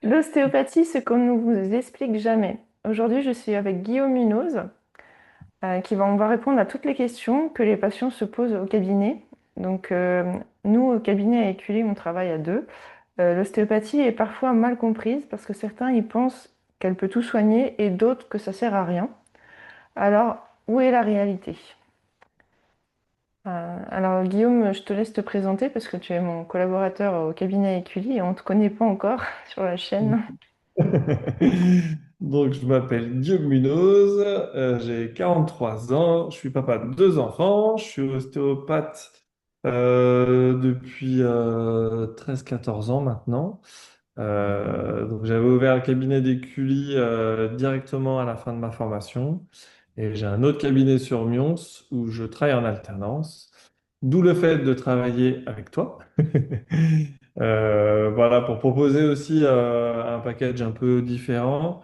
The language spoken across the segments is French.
L'ostéopathie, ce qu'on ne vous explique jamais. Aujourd'hui, je suis avec Guillaume Munoz, on va répondre à toutes les questions que les patients se posent au cabinet. Nous, au cabinet à Écully, on travaille à deux. L'ostéopathie est parfois mal comprise parce que certains y pensent qu'elle peut tout soigner et d'autres que ça sert à rien. Alors, où est la réalité? Alors, Guillaume, je te laisse te présenter parce que tu es mon collaborateur au cabinet à Écully et on ne te connaît pas encore sur la chaîne. Donc, je m'appelle Guillaume Munoz, j'ai 43 ans, je suis papa de deux enfants, je suis ostéopathe depuis 13-14 ans maintenant. Donc, j'avais ouvert le cabinet d'Écully directement à la fin de ma formation et j'ai un autre cabinet sur Mions où je travaille en alternance, d'où le fait de travailler avec toi. Voilà, pour proposer aussi un package un peu différent.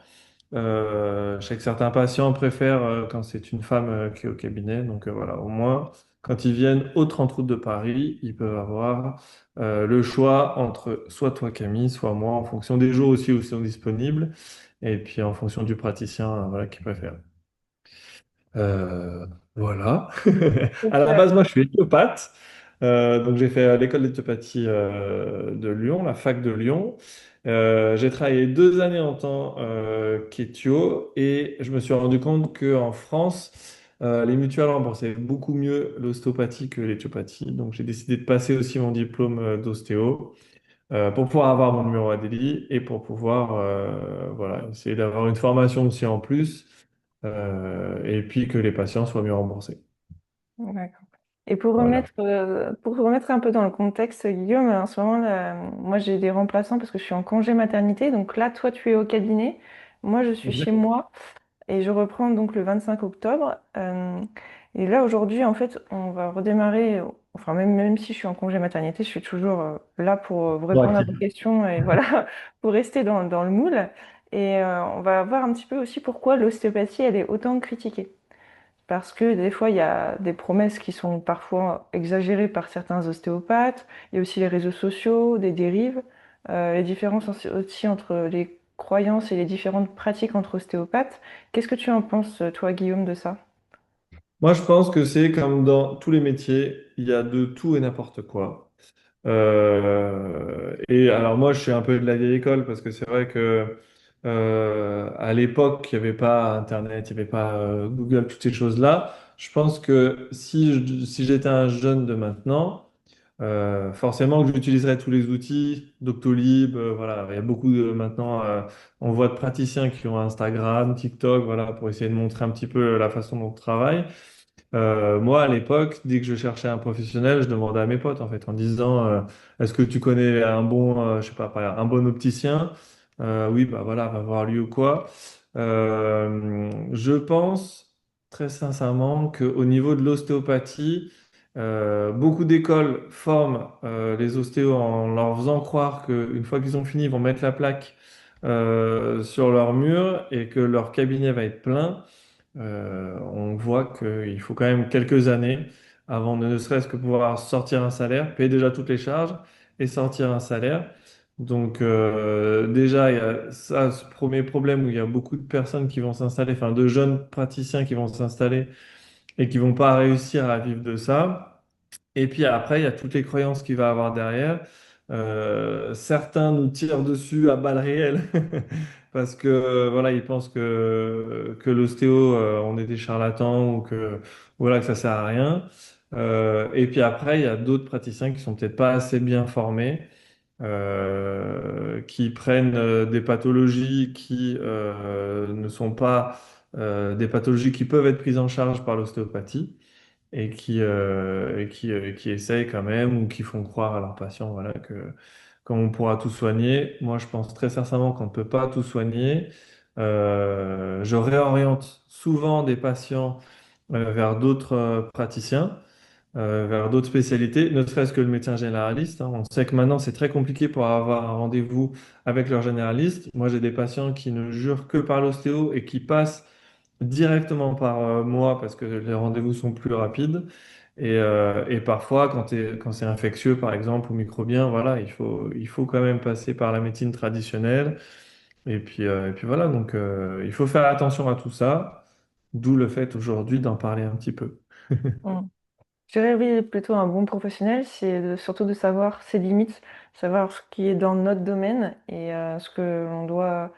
Je sais que certains patients préfèrent quand c'est une femme qui est au cabinet. Donc voilà, au moins, quand ils viennent au 30 route de Paris, ils peuvent avoir le choix entre soit toi Camille, soit moi, en fonction des jours aussi où ils sont disponibles, et puis en fonction du praticien voilà, qu'ils préfèrent. Euh, voilà. À la Super. base, moi, je suis éthiopathe. Donc, j'ai fait l'école d'éthiopathie de Lyon, la fac de Lyon. J'ai travaillé 2 années en tant qu'éthio et je me suis rendu compte qu'en France, les mutuelles remboursaient beaucoup mieux l'ostéopathie que l'éthiopathie. Donc, j'ai décidé de passer aussi mon diplôme d'ostéo pour pouvoir avoir mon numéro ADELI et pour pouvoir voilà, essayer d'avoir une formation aussi en plus et puis que les patients soient mieux remboursés. D'accord. Et Voilà. pour remettre un peu dans le contexte, Guillaume, en ce moment, là, moi j'ai des remplaçants parce que je suis en congé maternité. Donc là, toi, tu es au cabinet, moi, je suis chez Exact. moi et je reprends donc le 25 octobre. Et là, aujourd'hui, en fait, on va redémarrer. Enfin, même si je suis en congé maternité, je suis toujours là pour vous répondre à vos Tranquille. questions et voilà, pour rester dans le moule. Et on va voir un petit peu aussi pourquoi l'ostéopathie, elle est autant critiquée. Parce que des fois, il y a des promesses qui sont parfois exagérées par certains ostéopathes. Il y a aussi les réseaux sociaux, des dérives, les différences aussi entre les croyances et les différentes pratiques entre ostéopathes. Qu'est-ce que tu en penses, toi, Guillaume, de ça? Moi, je pense que c'est comme dans tous les métiers, il y a de tout et n'importe quoi. Et alors moi, je suis un peu de la vieille école parce que c'est vrai que à l'époque, il n'y avait pas Internet, il n'y avait pas Google, toutes ces choses-là. Je pense que si j'étais un jeune de maintenant, forcément que j'utiliserais tous les outils, Doctolib, voilà, il y a beaucoup de maintenant, on voit de praticiens qui ont Instagram, TikTok, voilà, pour essayer de montrer un petit peu la façon dont on travaille. Moi, à l'époque, dès que je cherchais un professionnel, je demandais à mes potes, en fait, en disant, est-ce que tu connais un bon, je sais pas, par exemple, un bon opticien? Oui, bah voilà, va voir lui ou quoi. Je pense très sincèrement qu'au niveau de l'ostéopathie, beaucoup d'écoles forment les ostéos en leur faisant croire qu'une fois qu'ils ont fini, ils vont mettre la plaque sur leur mur et que leur cabinet va être plein. On voit qu'il faut quand même quelques années avant de ne serait-ce que pouvoir sortir un salaire, payer déjà toutes les charges et sortir un salaire. Donc déjà, il y a ça, ce premier problème où il y a beaucoup de personnes qui vont s'installer, enfin de jeunes praticiens qui vont s'installer et qui vont pas réussir à vivre de ça. Et puis après, il y a toutes les croyances qu'il va avoir derrière. Certains nous tirent dessus à balles réelles parce que voilà, ils pensent que l'ostéo, on est des charlatans ou que voilà que ça sert à rien. Et puis après, il y a d'autres praticiens qui sont peut-être pas assez bien formés, qui prennent des pathologies qui ne sont pas des pathologies qui peuvent être prises en charge par l'ostéopathie et qui essayent quand même ou qui font croire à leurs patients voilà, que qu'on pourra tout soigner. Moi, je pense très sincèrement qu'on ne peut pas tout soigner. Je réoriente souvent des patients vers d'autres praticiens, vers d'autres spécialités, ne serait-ce que le médecin généraliste, hein. On sait que maintenant, c'est très compliqué pour avoir un rendez-vous avec leur généraliste. Moi, j'ai des patients qui ne jurent que par l'ostéo et qui passent directement par moi parce que les rendez-vous sont plus rapides. Et parfois, quand c'est infectieux, par exemple, ou microbien, voilà, il faut quand même passer par la médecine traditionnelle. Et puis voilà, donc il faut faire attention à tout ça, d'où le fait aujourd'hui d'en parler un petit peu. Mm. Je dirais oui, plutôt un bon professionnel, c'est surtout de savoir ses limites, savoir ce qui est dans notre domaine et ce que l'on doit,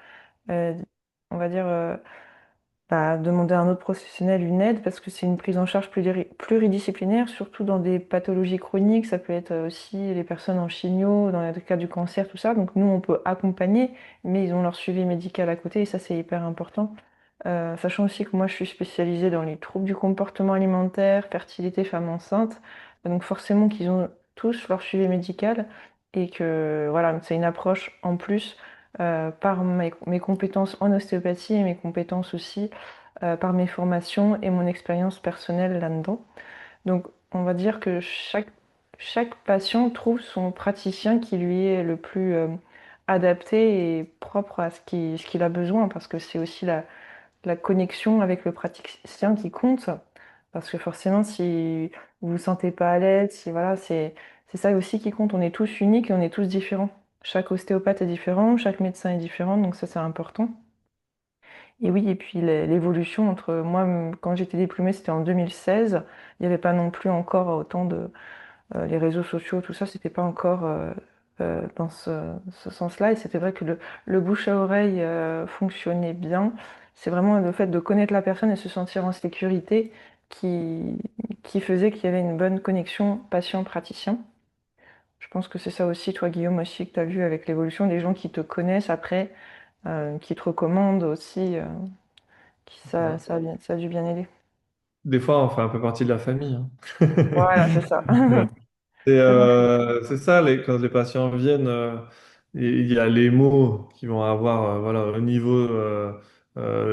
euh, on va dire, bah, demander à un autre professionnel une aide parce que c'est une prise en charge pluridisciplinaire, surtout dans des pathologies chroniques. Ça peut être aussi les personnes en chimio, dans le cas du cancer, tout ça. Donc nous, on peut accompagner, mais ils ont leur suivi médical à côté et ça, c'est hyper important. Sachant aussi que moi, je suis spécialisée dans les troubles du comportement alimentaire, fertilité, femme enceinte. Donc forcément qu'ils ont tous leur suivi médical et que voilà, c'est une approche en plus par mes compétences en ostéopathie et mes compétences aussi par mes formations et mon expérience personnelle là-dedans. Donc, on va dire que chaque patient trouve son praticien qui lui est le plus adapté et propre à ce qu'il a besoin, parce que c'est aussi la connexion avec le praticien qui compte. Parce que forcément, si vous vous sentez pas à l'aise, si voilà, c'est ça aussi qui compte. On est tous uniques et on est tous différents. Chaque ostéopathe est différent, chaque médecin est différent, donc ça c'est important. Et oui, et puis l'évolution entre moi, quand j'étais diplômée, c'était en 2016. Il n'y avait pas non plus encore autant de les réseaux sociaux, tout ça, c'était pas encore dans ce sens-là. Et c'était vrai que le bouche à oreille fonctionnait bien. C'est vraiment le fait de connaître la personne et se sentir en sécurité qui, qui faisait qu'il y avait une bonne connexion patient-praticien. Je pense que c'est ça aussi, toi, Guillaume, aussi, que tu as vu avec l'évolution des gens qui te connaissent après, qui te recommandent aussi, ça a dû bien aider. Des fois, on fait un peu partie de la famille, hein. Voilà, c'est ça. C'est ça, quand les patients viennent, il y a les mots qui vont avoir voilà, au niveau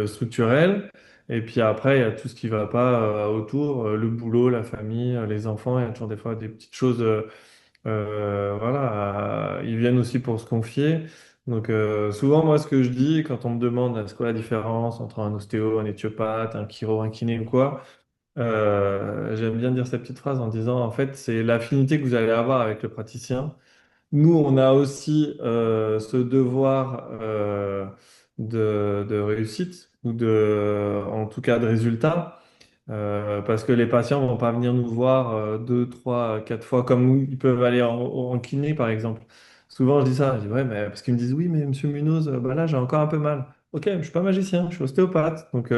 structurel, et puis après, il y a tout ce qui va pas autour, le boulot, la famille, les enfants, il y a toujours des fois des petites choses, voilà, ils viennent aussi pour se confier. Donc souvent, moi, ce que je dis quand on me demande c'est quoi la différence entre un ostéo, un éthiopathe, un chiro, un kiné ou quoi, j'aime bien dire cette petite phrase en disant, en fait, c'est l'affinité que vous allez avoir avec le praticien. Nous, on a aussi ce devoir de réussite, ou en tout cas de résultat. Parce que les patients vont pas venir nous voir deux, trois, quatre fois comme nous, ils peuvent aller en kiné par exemple. Souvent je dis ça, je dis ouais, mais parce qu'ils me disent oui, mais monsieur Munoz, bah là j'ai encore un peu mal. Ok, je suis pas magicien, je suis ostéopathe. Donc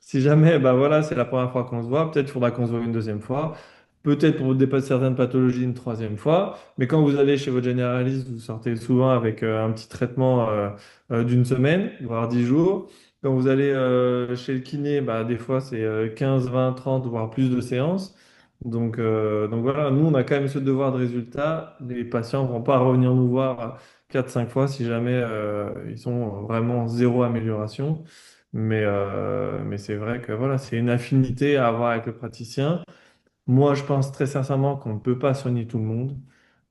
si jamais bah voilà, c'est la première fois qu'on se voit, peut-être il faudra qu'on se voit une deuxième fois. Peut-être pour dépasser certaines pathologies une troisième fois. Mais quand vous allez chez votre généraliste, vous sortez souvent avec un petit traitement d'une semaine, voire 10 jours. Quand vous allez chez le kiné, bah, des fois c'est 15, 20, 30, voire plus de séances. Donc voilà, nous on a quand même ce devoir de résultat. Les patients ne vont pas revenir nous voir 4, 5 fois si jamais ils sont vraiment zéro amélioration. Mais c'est vrai que voilà, c'est une affinité à avoir avec le praticien. Moi, je pense très sincèrement qu'on ne peut pas soigner tout le monde.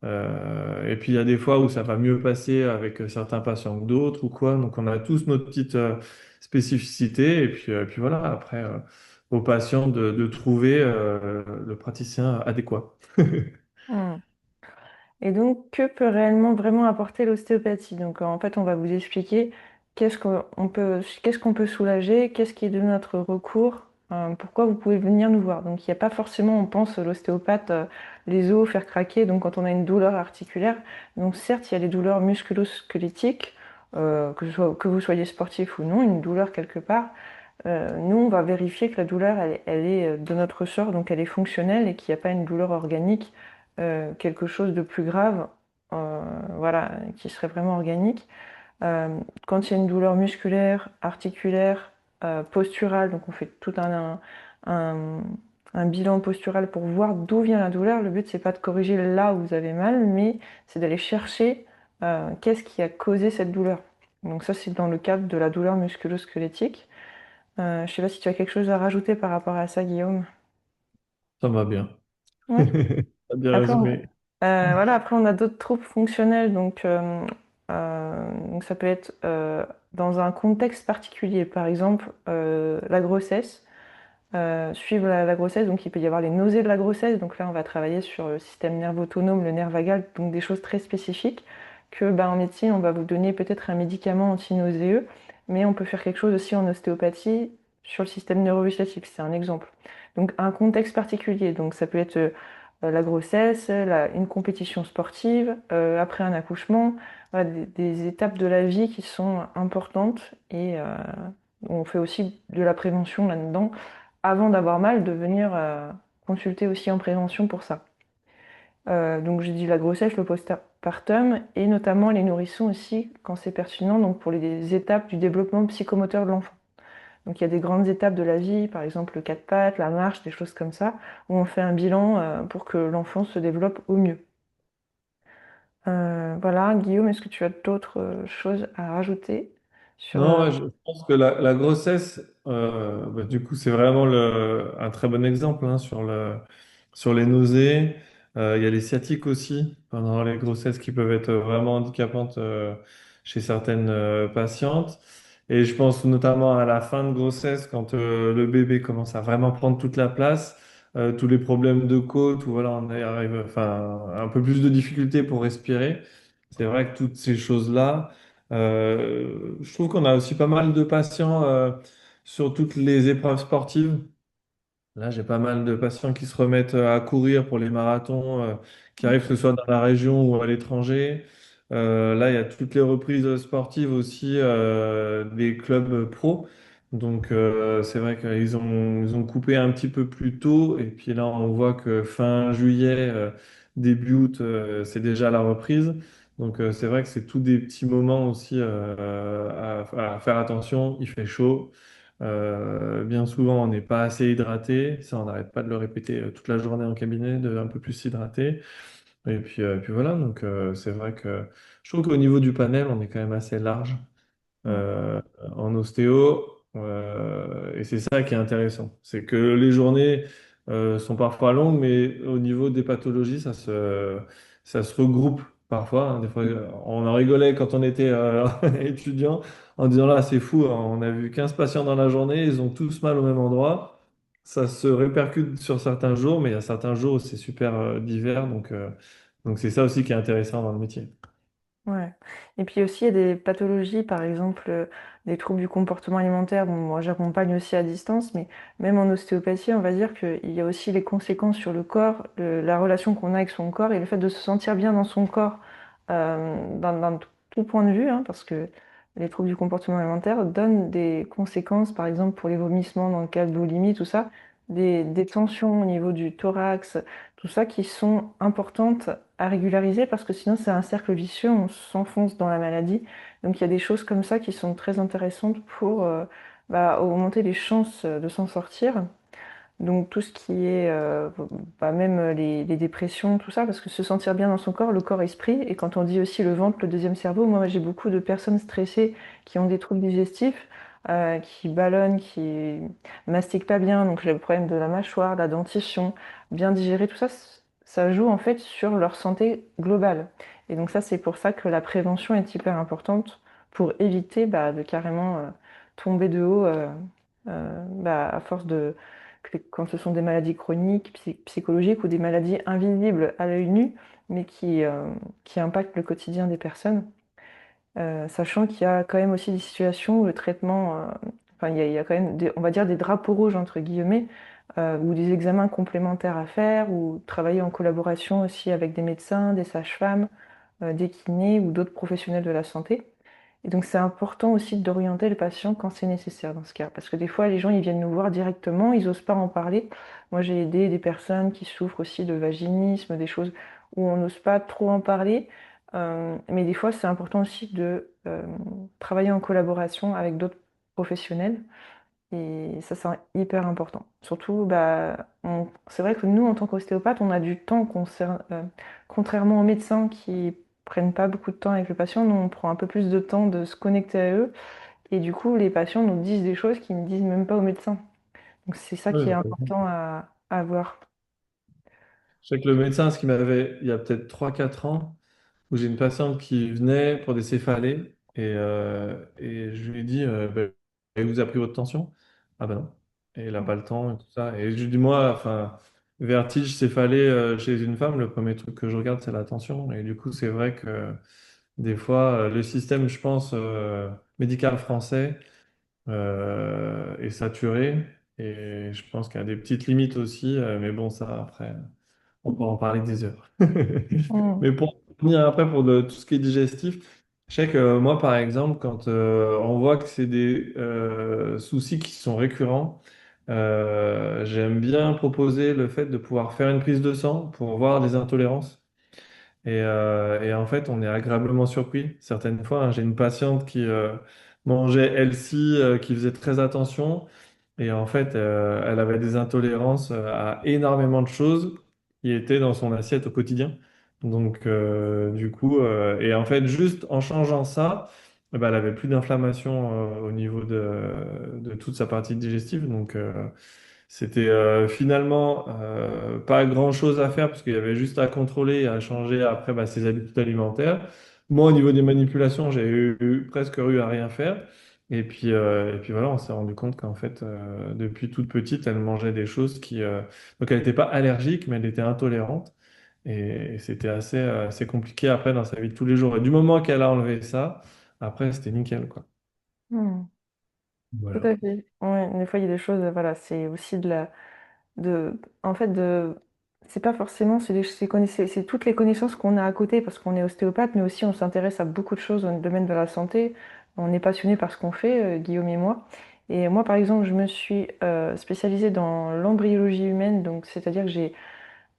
Et puis, il y a des fois où ça va mieux passer avec certains patients que d'autres ou quoi. Donc, on a tous notre petite spécificité. Et puis voilà, après, aux patients de trouver le praticien adéquat. Hmm. Et donc, que peut réellement vraiment apporter l'ostéopathie? Donc, en fait, on va vous expliquer qu'est-ce qu'on peut soulager, qu'est-ce qui est de notre recours, pourquoi vous pouvez venir nous voir. Donc, il n'y a pas forcément, on pense, l'ostéopathe, les os, faire craquer, donc quand on a une douleur articulaire. Donc, certes, il y a les douleurs musculo-squelettiques, que vous soyez sportif ou non, une douleur quelque part. Nous, on va vérifier que la douleur, elle est de notre ressort, donc elle est fonctionnelle et qu'il n'y a pas une douleur organique, quelque chose de plus grave, voilà, qui serait vraiment organique. Quand il y a une douleur musculaire, articulaire, posturale, donc on fait tout un- un bilan postural pour voir d'où vient la douleur. Le but, c'est pas de corriger là où vous avez mal, mais c'est d'aller chercher qu'est-ce qui a causé cette douleur. Donc ça, c'est dans le cadre de la douleur musculo-squelettique. Je sais pas si tu as quelque chose à rajouter par rapport à ça, Guillaume. Ça va bien. Ouais. T'as bien Après, résumé. voilà, après, on a d'autres troubles fonctionnels. Donc ça peut être dans un contexte particulier. Par exemple, la grossesse. suivre la grossesse. Donc il peut y avoir les nausées de la grossesse. Donc là, on va travailler sur le système nerveux autonome, le nerf vagal, donc des choses très spécifiques que en médecine, on va vous donner peut-être un médicament anti-nauséeux, mais on peut faire quelque chose aussi en ostéopathie sur le système neurovégétatif. C'est un exemple. Donc un contexte particulier. Donc ça peut être la grossesse, une compétition sportive, après un accouchement, voilà, des étapes de la vie qui sont importantes et on fait aussi de la prévention là-dedans avant d'avoir mal, de venir consulter aussi en prévention pour ça. Donc j'ai dit la grossesse, le postpartum et notamment les nourrissons aussi quand c'est pertinent, donc pour les étapes du développement psychomoteur de l'enfant. Donc il y a des grandes étapes de la vie, par exemple le quatre pattes, la marche, des choses comme ça, où on fait un bilan pour que l'enfant se développe au mieux. Voilà, Guillaume, est-ce que tu as d'autres choses à rajouter sur... Non, ouais, je pense que la grossesse, bah, du coup, c'est vraiment un très bon exemple hein, sur les nausées. Il y a les sciatiques aussi pendant les grossesses qui peuvent être vraiment handicapantes chez certaines patientes. Et je pense notamment à la fin de grossesse, quand le bébé commence à vraiment prendre toute la place, tous les problèmes de côte, où voilà, on arrive, enfin, un peu plus de difficultés pour respirer. C'est vrai que toutes ces choses-là. Je trouve qu'on a aussi pas mal de patients sur toutes les épreuves sportives. Là, j'ai pas mal de patients qui se remettent à courir pour les marathons, qui arrivent que ce soit dans la région ou à l'étranger. Là, il y a toutes les reprises sportives aussi des clubs pro. Donc, c'est vrai ils ont coupé un petit peu plus tôt. Et puis là, on voit que fin juillet, début août, c'est déjà la reprise. Donc, c'est vrai que c'est tous des petits moments aussi à faire attention. Il fait chaud. Bien souvent, on n'est pas assez hydraté. Ça, on n'arrête pas de le répéter toute la journée en cabinet, de un peu plus s'hydrater. Et puis voilà, donc c'est vrai que je trouve qu'au niveau du panel, on est quand même assez large euh, en ostéo. Et c'est ça qui est intéressant. C'est que les journées sont parfois longues, mais au niveau des pathologies, ça se regroupe parfois, hein. Des fois, on en rigolait quand on était étudiant en disant là, c'est fou, hein, on a vu 15 patients dans la journée, ils ont tous mal au même endroit. Ça se répercute sur certains jours, mais il y a certains jours où c'est super divers. Donc c'est ça aussi qui est intéressant dans le métier. Ouais. Et puis aussi, il y a des pathologies, par exemple, des troubles du comportement alimentaire. Bon, moi, j'accompagne aussi à distance, mais même en ostéopathie, on va dire qu'il y a aussi les conséquences sur le corps, la relation qu'on a avec son corps et le fait de se sentir bien dans son corps, dans tout point de vue, hein, parce que les troubles du comportement alimentaire donnent des conséquences, par exemple, pour les vomissements dans le cas de boulimie, tout ça, des tensions au niveau du thorax, tout ça qui sont importantes à régulariser parce que sinon c'est un cercle vicieux, on s'enfonce dans la maladie. Donc il y a des choses comme ça qui sont très intéressantes pour augmenter les chances de s'en sortir. Donc tout ce qui est même les dépressions, tout ça, parce que se sentir bien dans son corps, le corps-esprit, et quand on dit aussi le ventre, le deuxième cerveau, moi j'ai beaucoup de personnes stressées qui ont des troubles digestifs, qui ballonnent, qui mastiquent pas bien, donc j'ai le problème de la mâchoire, de la dentition, bien digérer, tout ça, ça joue en fait sur leur santé globale. Et donc ça c'est pour ça que la prévention est hyper importante pour éviter de carrément tomber de haut à force de quand ce sont des maladies chroniques, psychologiques ou des maladies invisibles à l'œil nu, mais qui impactent le quotidien des personnes. Sachant qu'il y a quand même aussi des situations où le traitement, enfin, il y a quand même, on va dire, des drapeaux rouges, entre guillemets, ou des examens complémentaires à faire, ou travailler en collaboration aussi avec des médecins, des sages-femmes, des kinés ou d'autres professionnels de la santé. Et donc c'est important aussi d'orienter le patient quand c'est nécessaire dans ce cas, parce que des fois les gens ils viennent nous voir directement, ils n'osent pas en parler. Moi j'ai aidé des personnes qui souffrent aussi de vaginisme, des choses où on n'ose pas trop en parler. Mais des fois c'est important aussi de travailler en collaboration avec d'autres professionnels et ça c'est hyper important. Surtout c'est vrai que nous en tant qu'ostéopathe on a du temps contrairement aux médecins qui prennent pas beaucoup de temps avec le patient, nous on prend un peu plus de temps de se connecter à eux et du coup les patients nous disent des choses qu'ils ne disent même pas aux médecins. Donc c'est ça Oui, qui est complètement. important à voir. Je sais que le médecin, ce qu'il m'avait, il y a peut-être 3 4 ans, où j'ai une patiente qui venait pour des céphalées et je lui ai dit, ben, elle vous a pris votre tension? Ah ben non. et il n'a pas le temps et tout ça. Et je dis, moi, enfin, vertige céphalée chez une femme, le premier truc que je regarde, c'est la tension. Et du coup, c'est vrai que des fois, le système, je pense, médical français est saturé. Et je pense qu'il y a des petites limites aussi. Mais bon, ça, après, on peut en parler des heures. Mm. Mais pour revenir après pour tout ce qui est digestif, je sais que moi, par exemple, quand on voit que c'est des soucis qui sont récurrents, j'aime bien proposer le fait de pouvoir faire une prise de sang pour voir les intolérances. Et en fait, on est agréablement surpris. Certaines fois, hein, j'ai une patiente qui mangeait healthy, qui faisait très attention. Et en fait, elle avait des intolérances à énormément de choses qui étaient dans son assiette au quotidien. Donc, du coup, et en fait, juste en changeant ça, eh ben, elle avait plus d'inflammation au niveau de toute sa partie digestive. Donc, c'était finalement pas grand-chose à faire parce qu'il y avait juste à contrôler et à changer après bah, ses habitudes alimentaires. Moi, au niveau des manipulations, j'ai presque eu à rien faire. Et puis voilà, on s'est rendu compte qu'en fait, depuis toute petite, elle mangeait des choses qui... donc elle n'était pas allergique, mais elle était intolérante. Et c'était assez compliqué après dans sa vie de tous les jours. Et du moment qu'elle a enlevé ça, après, c'était nickel, quoi. Mm. Tout Voilà. à fait. Ouais, des fois, il y a des choses, voilà, c'est aussi en fait, c'est pas forcément, c'est toutes les connaissances qu'on a à côté parce qu'on est ostéopathe, mais aussi on s'intéresse à beaucoup de choses dans le domaine de la santé. On est passionné par ce qu'on fait, Guillaume et moi. Et moi, par exemple, je me suis spécialisée dans l'embryologie humaine, donc c'est-à-dire que j'ai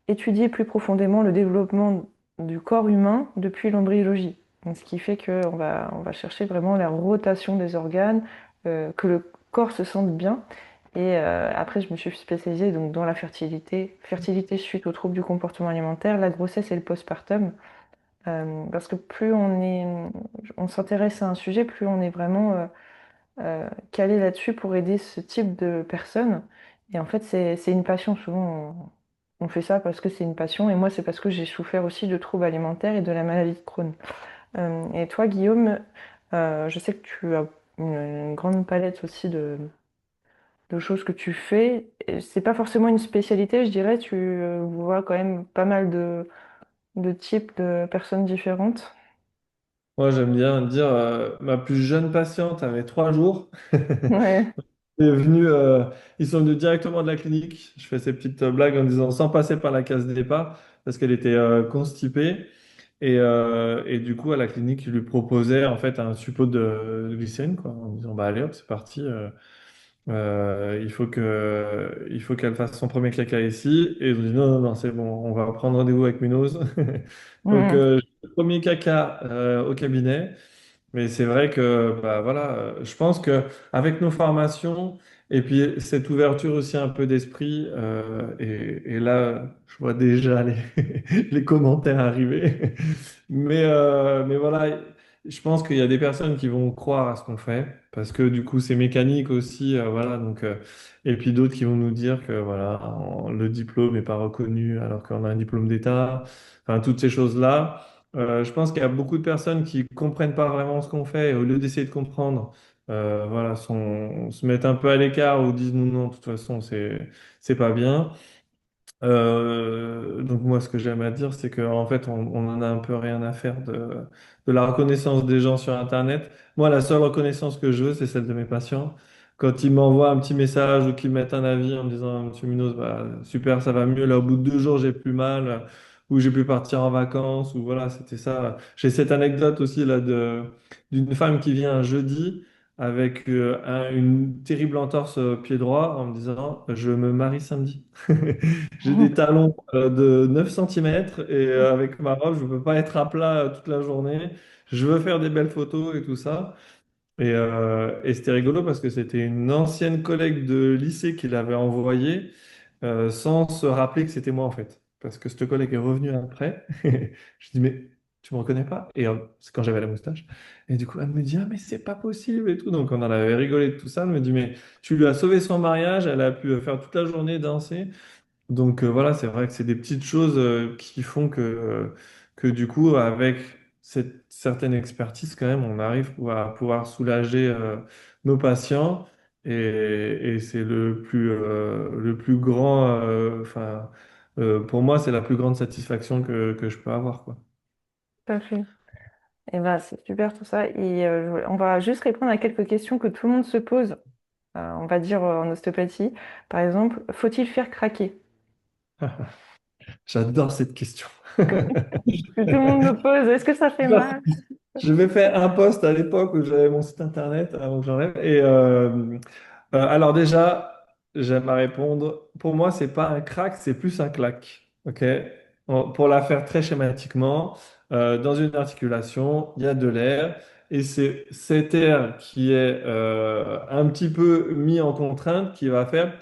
étudier plus profondément le développement du corps humain depuis l'embryologie. Donc, ce qui fait on va chercher vraiment la rotation des organes, que le corps se sente bien. Et après, je me suis spécialisée donc, dans la fertilité suite aux troubles du comportement alimentaire, la grossesse et le postpartum. Parce que on s'intéresse à un sujet, plus on est vraiment calé là-dessus pour aider ce type de personnes. Et en fait, c'est une passion. Souvent, on fait ça parce que c'est une passion. Et moi, c'est parce que j'ai souffert aussi de troubles alimentaires et de la maladie de Crohn. Et toi, Guillaume, je sais que tu as une grande palette aussi de choses que tu fais. Et c'est pas forcément une spécialité, je dirais. Tu vois quand même pas mal de types de personnes différentes. Moi, j'aime bien dire, ma plus jeune patiente avait 3 jours. Ouais. est venu, ils sont venus directement de la clinique. Je fais ces petites blagues en disant sans passer par la case départ parce qu'elle était constipée. Et du coup, à la clinique, ils lui proposaient en fait un suppôt de glycérine, quoi, en disant bah allez hop, c'est parti. Il faut qu'elle fasse son premier caca ici. Et ils ont dit non, non, non, c'est bon, on va prendre rendez-vous avec Munoz. Donc, Mhm. le premier caca au cabinet. Mais c'est vrai que bah, voilà, je pense que avec nos formations et puis cette ouverture aussi un peu d'esprit, et là, je vois déjà les commentaires arriver. Mais voilà, je pense qu'il y a des personnes qui vont croire à ce qu'on fait parce que du coup, c'est mécanique aussi. Voilà, donc, et puis d'autres qui vont nous dire que voilà, le diplôme n'est pas reconnu alors qu'on a un diplôme d'État. Enfin, toutes ces choses-là. Je pense qu'il y a beaucoup de personnes qui comprennent pas vraiment ce qu'on fait et au lieu d'essayer de comprendre, voilà, se mettent un peu à l'écart ou disent non, non, de toute façon, c'est pas bien. Donc moi, ce que j'aime à dire, c'est qu'en fait, on en a un peu rien à faire de la reconnaissance des gens sur Internet. Moi, la seule reconnaissance que je veux, c'est celle de mes patients. Quand ils m'envoient un petit message ou qu'ils mettent un avis en me disant, Monsieur Minos, bah, super, ça va mieux. Là, au bout de 2 jours, j'ai plus mal, ou j'ai pu partir en vacances, ou voilà, c'était ça. J'ai cette anecdote aussi là d'une femme qui vient un jeudi avec une terrible entorse au pied droit en me disant, je me marie samedi. J'ai des talons de 9 cm et avec ma robe, je ne peux pas être à plat toute la journée. Je veux faire des belles photos et tout ça. Et c'était rigolo parce que c'était une ancienne collègue de lycée qui l'avait envoyé sans se rappeler que c'était moi en fait. Parce que cette collègue est revenue après. Je dis, mais tu me reconnais pas? Et c'est quand j'avais la moustache. Et du coup, elle me dit, ah, mais c'est pas possible et tout. Donc on en avait rigolé de tout ça. Elle me dit, mais tu lui as sauvé son mariage, elle a pu faire toute la journée danser. Donc voilà, c'est vrai que c'est des petites choses qui font que du coup, avec cette certaine expertise, quand même, on arrive à pouvoir soulager nos patients. et c'est le plus grand, pour moi, c'est la plus grande satisfaction que je peux avoir, quoi. Tout à fait. Et ben, c'est super tout ça. Et on va juste répondre à quelques questions que tout le monde se pose, on va dire en ostéopathie. Par exemple, faut-il faire craquer? J'adore cette question. Que tout le monde me pose, est-ce que ça fait mal? Je vais faire un post à l'époque où j'avais mon site internet avant que j'enlève. Alors déjà, j'aime à répondre. Pour moi, c'est pas un crack, c'est plus un claque. Ok. Pour la faire très schématiquement, dans une articulation, il y a de l'air et c'est cet air qui est un petit peu mis en contrainte qui va faire.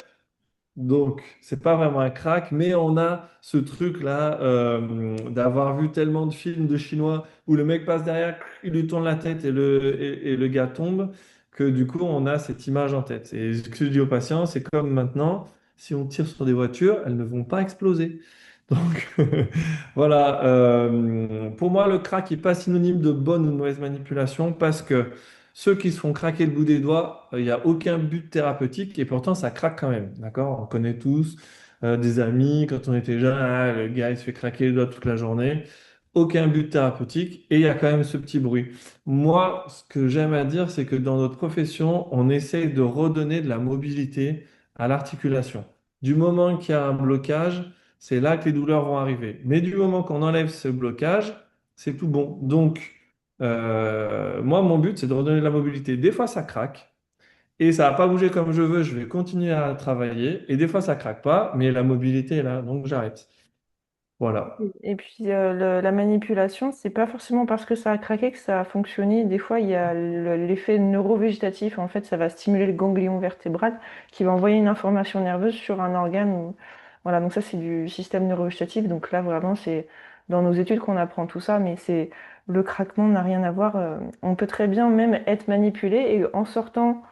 Donc, c'est pas vraiment un crack, mais on a ce truc-là d'avoir vu tellement de films de Chinois où le mec passe derrière, il lui tourne la tête et le gars tombe, que du coup, on a cette image en tête. Et ce que je dis aux patients, c'est comme maintenant, si on tire sur des voitures, elles ne vont pas exploser. Donc, voilà. Pour moi, le crack n'est pas synonyme de bonne ou de mauvaise manipulation parce que ceux qui se font craquer le bout des doigts, il n'y a aucun but thérapeutique et pourtant ça craque quand même. D'accord? On connaît tous des amis quand on était jeune, ah, le gars il se fait craquer les doigts toute la journée. Aucun but thérapeutique et il y a quand même ce petit bruit. Moi, ce que j'aime à dire, c'est que dans notre profession, on essaye de redonner de la mobilité à l'articulation. Du moment qu'il y a un blocage, c'est là que les douleurs vont arriver. Mais du moment qu'on enlève ce blocage, c'est tout bon. Donc, moi, mon but, c'est de redonner de la mobilité. Des fois, ça craque et ça va pas bouger comme je veux. Je vais continuer à travailler. Et des fois, ça craque pas, mais la mobilité est là, donc j'arrête. Voilà. Et puis la manipulation, c'est pas forcément parce que ça a craqué que ça a fonctionné. Des fois, il y a l'effet neurovégétatif. En fait, ça va stimuler le ganglion vertébral qui va envoyer une information nerveuse sur un organe. Voilà, donc ça, c'est du système neurovégétatif. Donc là, vraiment, c'est dans nos études qu'on apprend tout ça, mais c'est le craquement n'a rien à voir. On peut très bien même être manipulé et en sortant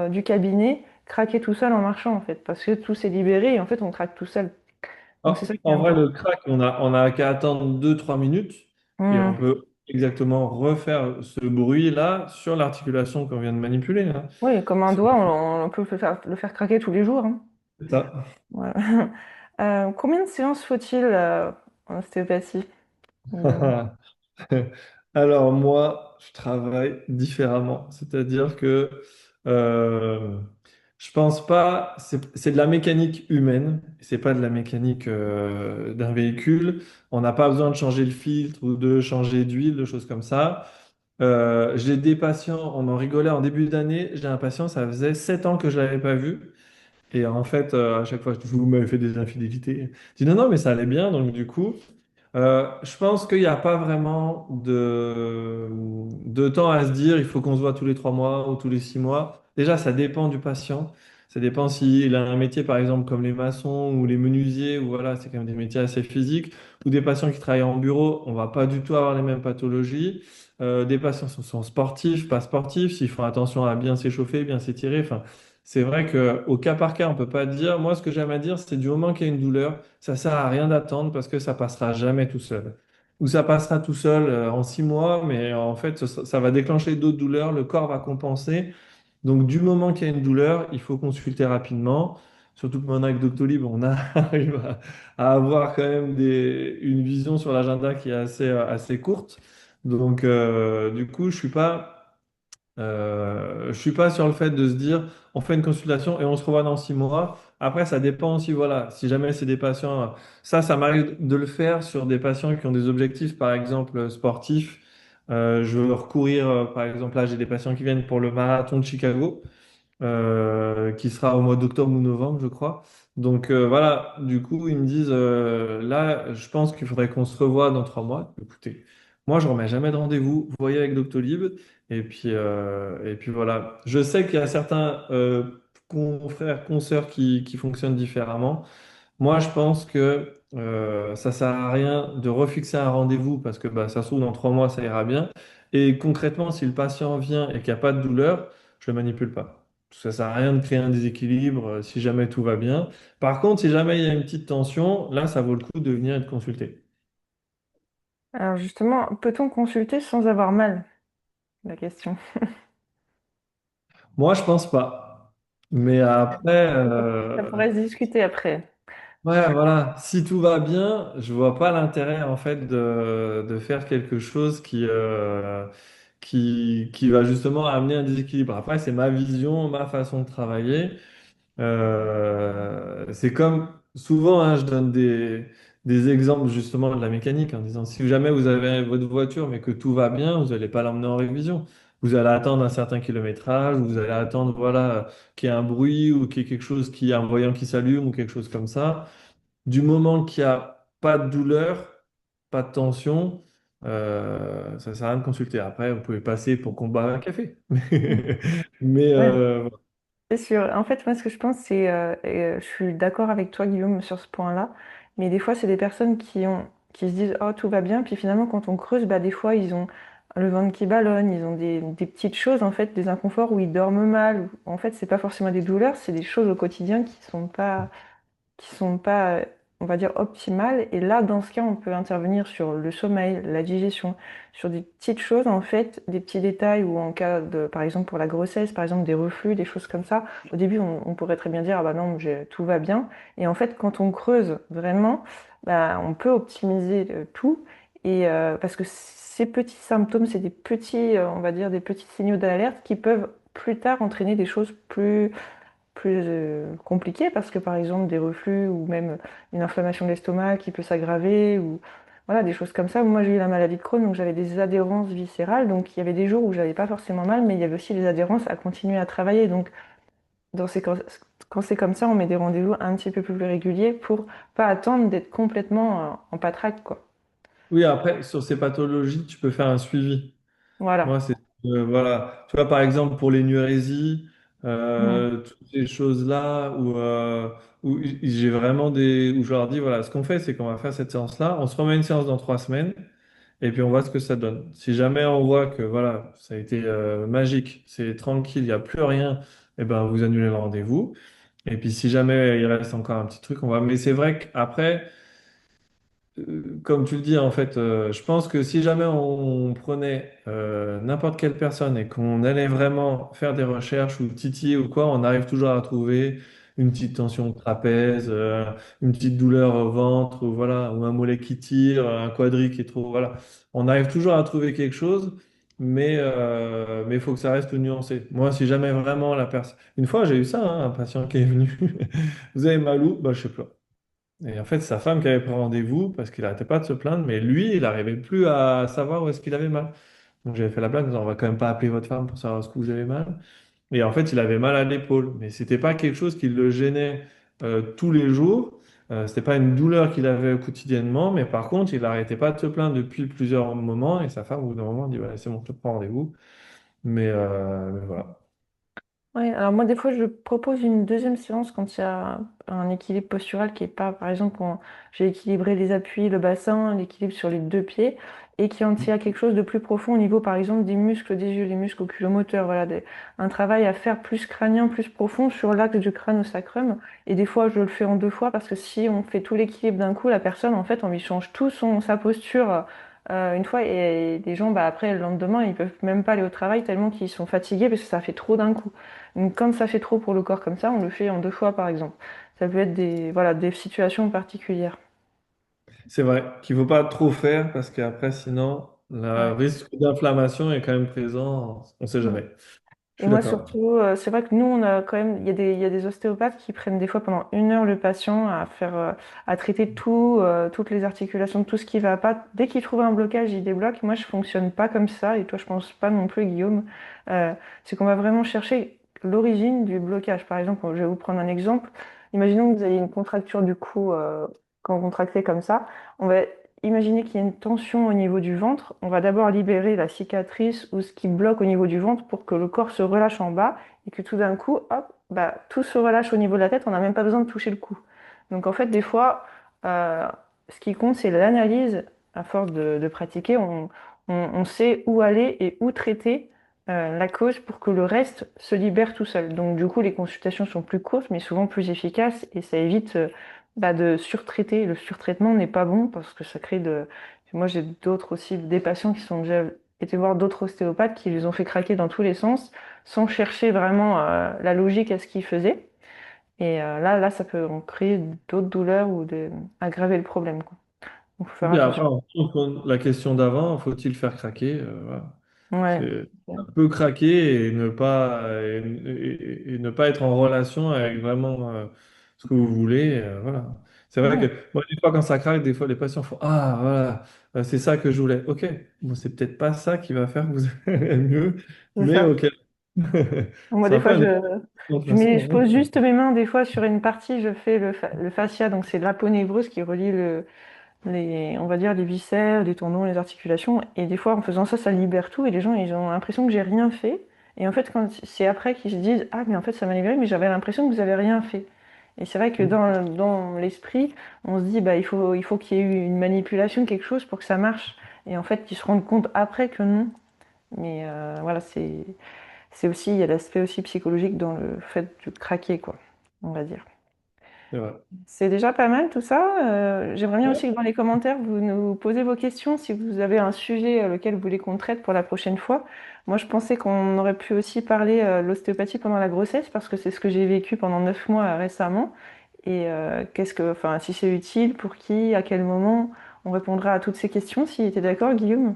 du cabinet, craquer tout seul en marchant, en fait, parce que tout s'est libéré et en fait, on craque tout seul. Donc c'est ça qui est En vrai, important. le crack, on a qu'à attendre 2 3 minutes et on peut exactement refaire ce bruit-là sur l'articulation qu'on vient de manipuler, hein. Oui, comme un doigt, on peut le faire craquer tous les jours, hein. C'est ça. Voilà. Combien de séances faut-il en ostéopathie? minimum Alors moi, je travaille différemment. C'est-à-dire que euh, je pense pas, c'est de la mécanique humaine, c'est pas de la mécanique d'un véhicule. On n'a pas besoin de changer le filtre ou de changer d'huile, de choses comme ça. J'ai des patients, on en rigolait en début d'année, j'ai un patient, ça faisait 7 ans que je l'avais pas vu. Et en fait, à chaque fois, je dis, vous m'avez fait des infidélités. Je dis, non, non, mais ça allait bien. Donc, du coup, je pense qu'il n'y a pas vraiment de temps à se dire, il faut qu'on se voit tous les 3 mois ou tous les 6 mois. Déjà, ça dépend du patient. Ça dépend s'il a un métier, par exemple, comme les maçons ou les menuisiers, ou voilà, c'est quand même des métiers assez physiques, ou des patients qui travaillent en bureau, on va pas du tout avoir les mêmes pathologies. Des patients sont sportifs, pas sportifs, s'ils font attention à bien s'échauffer, bien s'étirer. Enfin, c'est vrai qu'au cas par cas, on peut pas dire. Moi, ce que j'aime à dire, c'est du moment qu'il y a une douleur, ça sert à rien d'attendre parce que ça passera jamais tout seul. Ou ça passera tout seul en 6 mois, mais en fait, ça va déclencher d'autres douleurs, le corps va compenser. Donc, du moment qu'il y a une douleur, il faut consulter rapidement. Surtout que maintenant, avec Doctolib, arrive à avoir quand même une vision sur l'agenda qui est assez courte. Donc, du coup, je suis pas sur le fait de se dire on fait une consultation et on se revoit dans 6 mois. Après, ça dépend aussi, voilà, si jamais c'est des patients, ça m'arrive de le faire sur des patients qui ont des objectifs, par exemple sportifs. Je veux recourir, par exemple, là, j'ai des patients qui viennent pour le marathon de Chicago qui sera au mois d'octobre ou novembre, je crois. Donc voilà, du coup, ils me disent, là, je pense qu'il faudrait qu'on se revoie dans 3 mois. Écoutez, moi, je remets jamais de rendez-vous. Vous voyez avec Doctolib. Et puis voilà. Je sais qu'il y a certains confrères, consoeurs qui fonctionnent différemment. Moi, je pense que ça sert à rien de refixer un rendez-vous parce que bah, ça se trouve dans 3 mois, ça ira bien. Et concrètement, si le patient vient et qu'il n'y a pas de douleur, je ne le manipule pas. Parce que ça sert à rien de créer un déséquilibre si jamais tout va bien. Par contre, si jamais il y a une petite tension, là, ça vaut le coup de venir être consulté. Alors justement, peut-on consulter sans avoir mal? La question. Moi, je pense pas. Mais après, Ça pourrait se discuter après. ouais, voilà, si tout va bien, je vois pas l'intérêt en fait de faire quelque chose qui va justement amener un déséquilibre. Après, c'est ma vision, ma façon de travailler. C'est comme souvent, hein, je donne des exemples justement de la mécanique en disant si jamais vous avez votre voiture mais que tout va bien, vous n'allez pas l'emmener en révision. Vous allez attendre un certain kilométrage, vous allez attendre voilà, qu'il y ait un bruit ou qu'il y ait quelque chose qui, un voyant qui s'allume ou quelque chose comme ça. Du moment qu'il n'y a pas de douleur, pas de tension, ça sert à rien de consulter. Après, vous pouvez passer pour qu'on boive un café. Mais Ouais, c'est sûr. En fait, moi, ce que je pense, c'est, je suis d'accord avec toi, Guillaume, sur ce point-là, mais des fois, c'est des personnes qui se disent, oh, tout va bien, puis finalement, quand on creuse, bah, des fois, ils ont le ventre qui ballonne, ils ont des petites choses, en fait, des inconforts où ils dorment mal. En fait, c'est pas forcément des douleurs, c'est des choses au quotidien qui sont pas, on va dire, optimales. Et là, dans ce cas, on peut intervenir sur le sommeil, la digestion, sur des petites choses, en fait, des petits détails, ou en cas de, par exemple, pour la grossesse, par exemple, des reflux, des choses comme ça. Au début, on pourrait très bien dire, ah bah non, tout va bien. Et en fait, quand on creuse vraiment, bah, on peut optimiser tout. Et parce que ces petits symptômes, c'est des petits, on va dire, des petits signaux d'alerte qui peuvent plus tard entraîner des choses plus compliqué parce que par exemple des reflux ou même une inflammation de l'estomac qui peut s'aggraver ou voilà des choses comme ça. Moi j'ai eu la maladie de Crohn donc j'avais des adhérences viscérales donc il y avait des jours où j'avais pas forcément mal mais il y avait aussi des adhérences à continuer à travailler donc quand c'est comme ça on met des rendez-vous un petit peu plus réguliers pour pas attendre d'être complètement en patraque quoi. oui, après, sur ces pathologies, tu peux faire un suivi. Moi, Voilà. c'est voilà. Tu vois, par exemple, pour l'énurésie, Mhm. toutes ces choses-là où j'ai vraiment où je leur dis, voilà, ce qu'on fait, c'est qu'on va faire cette séance-là, on se remet une séance dans 3 semaines, et puis on voit ce que ça donne. Si jamais on voit que voilà, ça a été magique, c'est tranquille, il n'y a plus rien, et ben vous annulez le rendez-vous. Et puis si jamais il reste encore un petit truc, on va. Mais c'est vrai qu'après. Comme tu le dis, en fait, je pense que si jamais on prenait n'importe quelle personne et qu'on allait vraiment faire des recherches ou titiller ou quoi, on arrive toujours à trouver une petite tension au trapèze, une petite douleur au ventre, ou voilà, ou un mollet qui tire, un quadri qui est trop, voilà. On arrive toujours à trouver quelque chose, mais il faut que ça reste nuancé. Moi, si jamais vraiment la personne... Une fois, j'ai eu ça, hein, un patient qui est venu. Vous avez mal où? Bah, je sais pas. Et en fait, sa femme qui avait pris rendez-vous parce qu'il n'arrêtait pas de se plaindre, mais lui, il n'arrivait plus à savoir où est-ce qu'il avait mal. Donc j'avais fait la blague en disant, on va quand même pas appeler votre femme pour savoir où vous avez mal. Et en fait, il avait mal à l'épaule, mais c'était pas quelque chose qui le gênait tous les jours. C'était pas une douleur qu'il avait quotidiennement, mais par contre, il n'arrêtait pas de se plaindre depuis plusieurs moments. Et sa femme, au bout d'un moment, dit, voilà, c'est bon, je te prends rendez-vous. Mais voilà. Oui, alors moi des fois je propose une deuxième séance quand il y a un équilibre postural qui est pas, par exemple quand j'ai équilibré les appuis, le bassin, l'équilibre sur les deux pieds, et quand il y a quelque chose de plus profond au niveau par exemple des muscles des yeux, les muscles oculomoteurs, voilà, un travail à faire plus crânien, plus profond sur l'axe du crâne au sacrum. Et des fois je le fais en deux fois parce que si on fait tout l'équilibre d'un coup, la personne en fait on lui change tout sa posture. Une fois et les gens bah, après le lendemain ils peuvent même pas aller au travail tellement qu'ils sont fatigués parce que ça fait trop d'un coup. Donc, quand ça fait trop pour le corps comme ça, on le fait en deux fois, par exemple. Ça peut être voilà, des situations particulières. C'est vrai qu'il ne faut pas trop faire parce qu'après, sinon, le Ouais. risque d'inflammation est quand même présent. On ne sait Mm. jamais. Je Et suis moi, d'accord. surtout, c'est vrai que nous, on a quand même, il y a des ostéopathes qui prennent des fois pendant 1 heure le patient à traiter toutes les articulations, tout ce qui va pas. Dès qu'ils trouvent un blocage, ils débloquent. Moi, je fonctionne pas comme ça, et toi, je pense pas non plus, Guillaume. C'est qu'on va vraiment chercher l'origine du blocage. Par exemple, je vais vous prendre un exemple. Imaginons que vous avez une contracture du cou, quand vous contractez comme ça. On va imaginer qu'il y a une tension au niveau du ventre. On va d'abord libérer la cicatrice ou ce qui bloque au niveau du ventre pour que le corps se relâche en bas et que tout d'un coup, hop, bah, tout se relâche au niveau de la tête. On n'a même pas besoin de toucher le cou. Donc en fait, des fois, euh, ce qui compte, c'est l'analyse. À force de pratiquer, on sait où aller et où traiter la cause pour que le reste se libère tout seul. Donc du coup, les consultations sont plus courtes, mais souvent plus efficaces et ça évite bah, de surtraiter. Le surtraitement n'est pas bon parce que ça crée de... Moi, j'ai d'autres aussi, des patients qui sont déjà été voir d'autres ostéopathes qui les ont fait craquer dans tous les sens, sans chercher vraiment la logique à ce qu'ils faisaient. Et là, ça peut en créer d'autres douleurs ou aggraver le problème, quoi. Donc, faut faire Et après, attention. on retourne la question d'avant, faut-il faire craquer? Voilà. Ouais. C'est un peu craquer et et ne pas être en relation avec vraiment ce que vous voulez. Voilà. C'est vrai que Ouais, moi, des fois, quand ça craque, des fois, les patients font ah, voilà, c'est ça que je voulais. Ok, bon, c'est peut-être pas ça qui va faire que vous allez mieux, c'est mais ça. ok. Moi, C'est des un peu fois, un effort de toute je façon, pose hein. juste mes mains, des fois, sur une partie, je fais le fascia, donc c'est l'aponeuvrose qui relie on va dire, les viscères, les tendons, les articulations. Et des fois, en faisant ça, ça libère tout, et les gens, ils ont l'impression que j'ai rien fait. Et en fait, quand c'est après qu'ils se disent, ah, mais en fait, ça m'a libéré, mais j'avais l'impression que vous avez rien fait. Et c'est vrai que dans l'esprit, on se dit, bah, il faut qu'il y ait eu une manipulation, quelque chose pour que ça marche. Et en fait, ils se rendent compte après que non. Mais voilà, c'est aussi, il y a l'aspect aussi psychologique dans le fait de craquer, quoi, on va dire. C'est vrai. C'est déjà pas mal tout ça. J'aimerais bien Ouais, aussi que dans les commentaires, vous nous posez vos questions si vous avez un sujet lequel vous voulez qu'on traite pour la prochaine fois. Moi, je pensais qu'on aurait pu aussi parler de l'ostéopathie pendant la grossesse parce que c'est ce que j'ai vécu pendant 9 mois récemment. Et enfin, si c'est utile, pour qui, à quel moment, on répondra à toutes ces questions. Si tu es d'accord, Guillaume?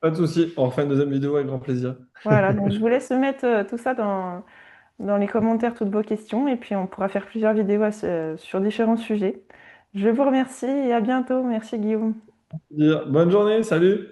pas de souci. On refait une deuxième vidéo avec grand plaisir. Voilà, donc je vous laisse mettre tout ça dans les commentaires toutes vos questions et puis on pourra faire plusieurs vidéos sur différents sujets. Je vous remercie et à bientôt. Merci Guillaume. Bonne journée, salut!